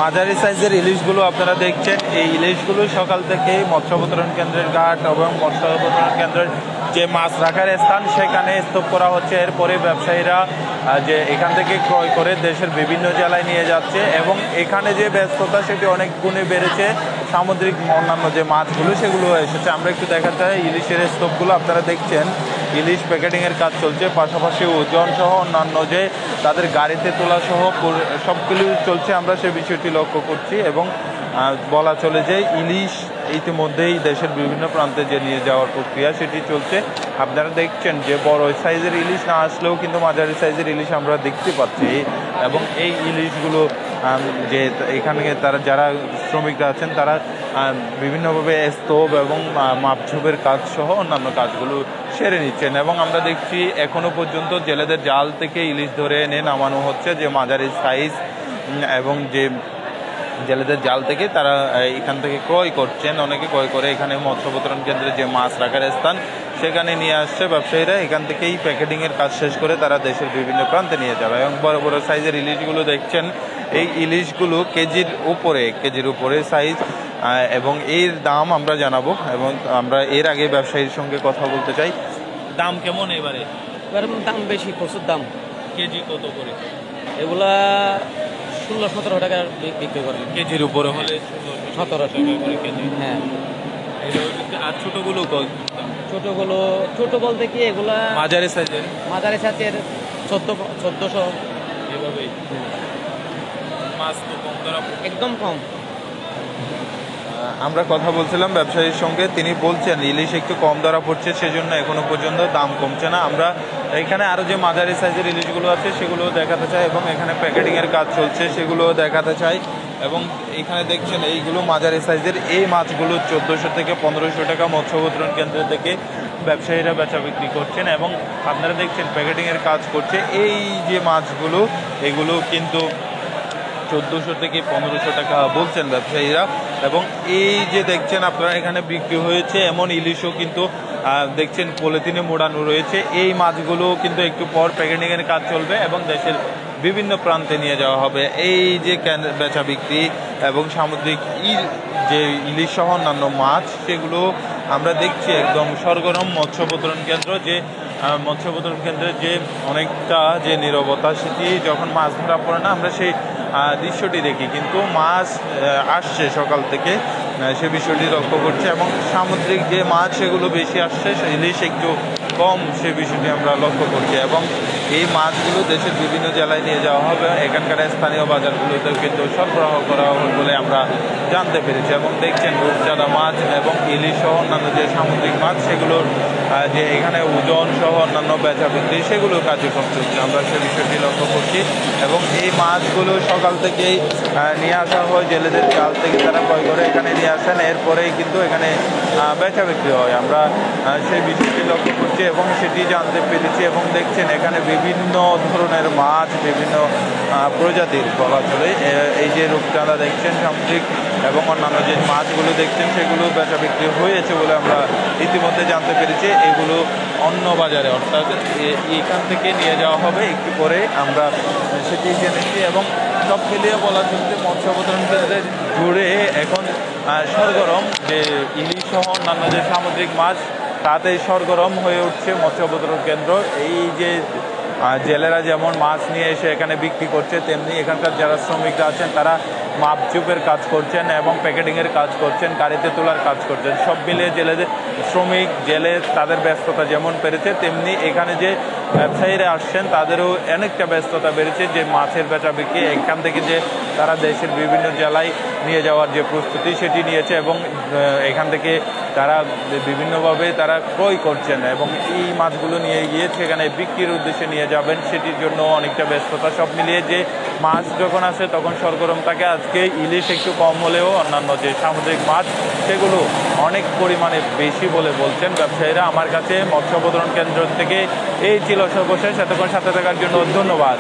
মাঝারি সাইজের ইলিশগুলো আপনারা দেখছেন, এই ইলিশগুলো সকাল থেকেই মৎস্য অবতরণ কেন্দ্রের ঘাট এবং মৎস্য অবতরণ কেন্দ্রের যে মাছ রাখার স্থান সেখানে স্তূপ করা হচ্ছে। এরপরে ব্যবসায়ীরা যে এখান থেকে ক্রয় করে দেশের বিভিন্ন জেলায় নিয়ে যাচ্ছে এবং এখানে যে ব্যস্ততা সেটি অনেক গুণে বেড়েছে। সামুদ্রিক অন্যান্য যে মাছগুলো সেগুলো এসেছে। আমরা একটু দেখাতে চাই ইলিশের স্তূপগুলো আপনারা দেখছেন, ইলিশ প্যাকেটিংয়ের কাজ চলছে, পাশাপাশি ওজন সহ অন্যান্য যে তাদের গাড়িতে তোলা সহ সবগুলো চলছে। আমরা সে বিষয়টি লক্ষ্য করছি এবং বলা চলে যে ইলিশ ইতিমধ্যেই দেশের বিভিন্ন প্রান্তে যে নিয়ে যাওয়ার প্রক্রিয়া সেটি চলছে। আপনারা দেখছেন যে বড় সাইজের ইলিশ না আসলেও কিন্তু মাঝারি সাইজের ইলিশ আমরা দেখতে পাচ্ছি এবং এই ইলিশগুলো যে এখানে তারা যারা শ্রমিকরা আছেন তারা বিভিন্নভাবে স্তূপ এবং মাপঝোপের কাজ সহ অন্যান্য কাজগুলো সেরে নিচ্ছেন এবং আমরা দেখছি এখনো পর্যন্ত জেলেদের জাল থেকে ইলিশ ধরে এনে নামানো হচ্ছে যে মাঝারি সাইজ এবং যে জেলেদের জাল থেকে তারা এখান থেকে ক্রয় করছেন। অনেকে ক্রয় করে এখানে মৎস্য অবতরণ কেন্দ্রে যে মাছ রাখার স্থান সেখানে নিয়ে আসছে ব্যবসায়ীরা। এখান থেকেই প্যাকেটিংয়ের কাজ শেষ করে তারা দেশের বিভিন্ন প্রান্তে নিয়ে যাবে এবং বড় বড় সাইজের ইলিশগুলো দেখছেন, এই ইলিশগুলো কেজির উপরে সাইজ এবং এর দাম আমরা জানাবো এবং আমরা এর আগে ব্যবসায়ীর সঙ্গে কথা বলতে চাই। দাম কেমন এবারে? দাম বেশি, প্রচুর দাম। কেজি কত করে? এগুলা 16-17 টাকা বিক্রি করে। কেজির উপরে হলে 17 টাকা করে কেজি। হ্যাঁ। আর ছোটগুলো ছোট বলতে কি এগুলা মাঝারি সাইজের 1400 এভাবেই। মাছ তো কম ধরা, একদম কম। আমরা কথা বলছিলাম ব্যবসায়ীর সঙ্গে, তিনি বলছেন ইলিশ একটু কম ধরা পড়ছে, সেজন্য এখনো পর্যন্ত দাম কমছে না। আমরা এখানে আরো যে মাঝারি সাইজের ইলিশগুলো আছে সেগুলো দেখাতে চাই এবং এখানে প্যাকেটিংয়ের কাজ চলছে সেগুলো দেখাতে চাই এবং এখানে দেখছেন এইগুলো মাঝারি সাইজের এই মাছগুলো 1400 থেকে 1500 টাকা মৎস্য অবতরণ কেন্দ্র থেকে ব্যবসায়ীরা বেচা বিক্রি করছেন এবং আপনারা দেখছেন প্যাকেটিংয়ের কাজ করছে। এই যে মাছগুলো এগুলো কিন্তু 1400 থেকে 1500 টাকা বলছেন ব্যবসায়ীরা এবং এই যে দেখছেন আপনারা এখানে বিক্রি হয়েছে এমন ইলিশও কিন্তু দেখছেন পলিথিনে মোড়ানো রয়েছে। এই মাছগুলো কিন্তু একটু পর প্যাকেটিংয়ের কাজ চলবে এবং দেশের বিভিন্ন প্রান্তে নিয়ে যাওয়া হবে। এই যে বেচা বিক্রি এবং সামুদ্রিক যে ইলিশ সহ অন্যান্য মাছ সেগুলো আমরা দেখছি একদম সরগরম মৎস্য অবতরণ কেন্দ্র। যে মৎস্য অবতরণ কেন্দ্রের যে অনেকটা যে নীরবতা, সেটি যখন মাছ ধরা পড়ে না আমরা সেই দৃশ্যটি দেখি, কিন্তু মাছ আসছে সকাল থেকে সে বিষয়টি লক্ষ্য করছে এবং সামুদ্রিক যে মাছ সেগুলো বেশি আসছে, ইলিশ একটু কম সে বিষয়টি আমরা লক্ষ্য করছি এবং এই মাছগুলো দেশের বিভিন্ন জেলায় নিয়ে যাওয়া হবে। এখানকার স্থানীয় বাজারগুলোতেও কিন্তু সরবরাহ করা হবে বলে আমরা জানতে পেরেছি এবং দেখছেন রূপচাঁদা মাছ এবং ইলিশ সহ অন্যান্য যে সামুদ্রিক মাছ সেগুলোর যে এখানে ওজন সহ অন্যান্য বেচা বিক্রি সেগুলো কার্যক্রম চলছে, আমরা সে বিষয়টি লক্ষ্য করছি এবং এই মাছগুলো সকাল থেকেই নিয়ে আসা হয় জেলেদের জাল থেকে, তারা ক্রয় করে এখানে নিয়ে আসেন, এরপরেই কিন্তু এখানে বেচা বিক্রি হয়। আমরা সেই বিষয়টি লক্ষ্য করছি এবং সেটি জানতে পেরেছি এবং দেখছেন এখানে বিভিন্ন ধরনের মাছ, বিভিন্ন প্রজাতির বলা চলে। এই যে রূপচাঁদা দেখছেন সামুদ্রিক এবং অন্যান্য যে মাছগুলো দেখছেন সেগুলো বেচা বিক্রি হয়েছে বলে আমরা ইতিমধ্যে জানতে পেরেছি। এগুলো অন্য বাজারে অর্থাৎ এখান থেকে নিয়ে যাওয়া হবে একটু পরে, আমরা সেটি জেনেছি এবং সব মিলিয়ে বলা চলছে মৎস্য অবতরণ কেন্দ্রে জুড়ে এখন সরগরম যে ইলিশ সহ অন্যান্য যে সামুদ্রিক মাছ তাতেই সরগরম হয়ে উঠছে মৎস্য অবতরণ কেন্দ্র। এই যে জেলেরা যেমন মাছ নিয়ে এসে এখানে বিক্রি করছে, তেমনি এখানকার যারা শ্রমিকরা আছেন তারা মাপঝোপের কাজ করছেন এবং প্যাকেটিংয়ের কাজ করছেন, গাড়িতে তোলার কাজ করছেন। সব মিলিয়ে জেলেদের শ্রমিক জেলে তাদের ব্যস্ততা যেমন বেড়েছে, তেমনি এখানে যে ব্যবসায়ীরা আসছেন তাদেরও অনেকটা ব্যস্ততা বেড়েছে যে মাছের বেচা বিক্রি। এখান থেকে যে তারা দেশের বিভিন্ন জেলায় নিয়ে যাওয়ার যে প্রস্তুতি সেটি নিয়েছে এবং এখান থেকে তারা বিভিন্নভাবে তারা ক্রয় করছেন এবং এই মাছগুলো নিয়ে গিয়ে সেখানে বিক্রির উদ্দেশ্যে নিয়ে যাবেন, সেটির জন্য অনেকটা ব্যস্ততা। সব মিলিয়ে যে মাছ যখন আসে তখন সরগরম থাকে। আজকে ইলিশ একটু কম হলেও অন্যান্য যে সামুদ্রিক মাছ সেগুলো অনেক পরিমাণে বেশি বলে বলছেন ব্যবসায়ীরা। আমার কাছে মৎস্য অবতরণ কেন্দ্র থেকে এই ছিল সর্বশেষ। এতক্ষণ সাথে থাকার জন্য ধন্যবাদ।